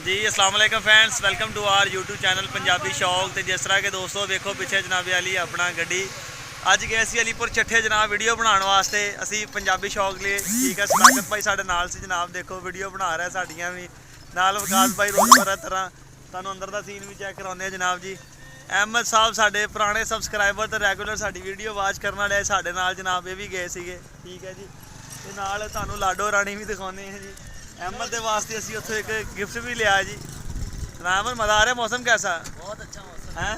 जी अस्सलाम वालेकुम friends, welcome to our YouTube channel Punjabi Shauq. तो जिस तरह के दोस्तों देखो पिछे जनाबे अली अपना गड्डी अज गए सी अलीपुर चट्ठे जनाब वीडियो बनाने वास्ते असी पंजाबी शौक लिए। ठीक है, सदाकत भाई साढ़े नाल से जनाब, देखो वीडियो बना रहा है साड़ियाँ भी नाल। विकास भाई रोज पर तरह तुहानू अंदर का सीन भी चेक कराने जनाब जी। अहमद साहब साढ़े पुराने सबसक्राइबर तो रैगूलर साड़ी वीडियो वाच करने वाले साढ़े नाल जनाब, ये भी गए सीगे। ठीक है जी, ते नाल तुहानू लाडो रानी भी दिखाने हैं जी। अहमद के वास्ते असी उत्थों एक गिफ्ट भी लिया जी। अहमद मजा आ रहा है, मौसम कैसा? बहुत अच्छा मौसम है।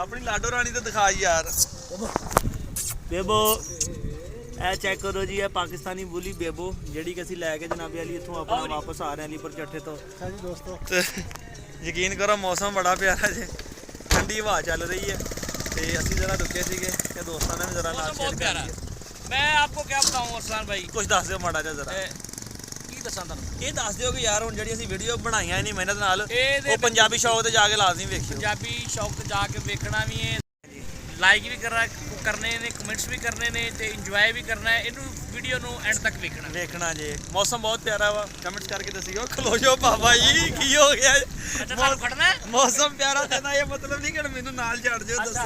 अपनी लाडो रानी तो दिखा यार। बेबो ए चेक करो जी, पाकिस्तानी बुली बेबो जी कि लैके जनाबे अली इतों अपना वापस आ रहे हैं अलीपुर चट्ठे तो। दोस्तों यकीन करो मौसम बड़ा प्यारा जी, ठंडी हवा चल रही है। तो असी जरा रुके थे दोस्तों ने भी जरा नाल शेयर कर लिया। मैं आपको क्या बताऊं अरसलान भाई, कुछ दस दो माड़ा जा जरा ये दस दिओ कि यार हुण जिहड़ी असीं वीडियो बनाईआं इन्नी मेहनत नाल वो पंजाबी शौक ते जाके लाजमी वेखियो। पंजाबी शौक ते जाके वेखना भी है, लाइक भी करने ने, कमेंट्स भी करने ने ते इंजॉय भी करना है। इनू वीडियो नू एंड तक वेखना जी। मौसम बहुत प्यारा वा, कमेंट्स करके दसियो। खलो जो बाबा जी की हो गया? अच्छा थानू खड़ना है? मौसम प्यारा कहना ये मतलब नहीं कि मैनू नाल छड़ जाओ। अच्छा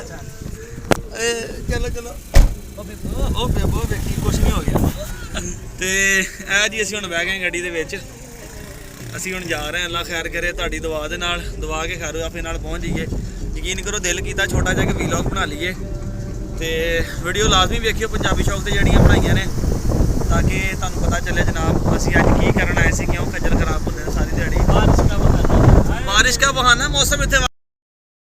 चलो चलो ओ बेबो वेखी कुछ नहीं हो गया। ਤੇ ਇਹ ਜੀ ਅਸੀਂ ਹੁਣ ਬਹਿ ਗਏ ਗੱਡੀ ਦੇ ਵਿੱਚ। ਅਸੀਂ ਹੁਣ ਜਾ ਰਹੇ ਹਾਂ, ਅੱਲਾ ਖੈਰ ਕਰੇ ਤੁਹਾਡੀ ਦੁਆ ਦੇ ਨਾਲ, ਦੁਆ ਕੇ ਖੈਰ ਆਪੇ ਨਾਲ ਪਹੁੰਚ ਜਾਈਏ। ਯਕੀਨ ਕਰੋ ਦਿਲ ਕੀਤਾ ਛੋਟਾ ਜਿਹਾ ਕਿ ਵਲੌਗ ਬਣਾ ਲਈਏ ਤੇ ਵੀਡੀਓ ਲਾਜ਼ਮੀ ਵੇਖਿਓ ਪੰਜਾਬੀ ਸ਼ੌਕ ਤੇ ਜਿਹੜੀਆਂ ਬਣਾਈਆਂ ਨੇ, ਤਾਂ ਕਿ ਤੁਹਾਨੂੰ ਪਤਾ ਚੱਲੇ ਜਨਾਬ ਅਸੀਂ ਅੱਜ ਕੀ ਕਰਨ ਆਏ ਸੀ, ਕਿਉਂ ਖੱਜਲ ਖਰਾਬ ਹੁੰਦੇ ਨੇ ਸਾਰੀ ਦਿਹਾੜੀ। ਬਾਰਿਸ਼ ਦਾ ਬਹਾਨਾ, ਮੌਸਮ ਇੱਥੇ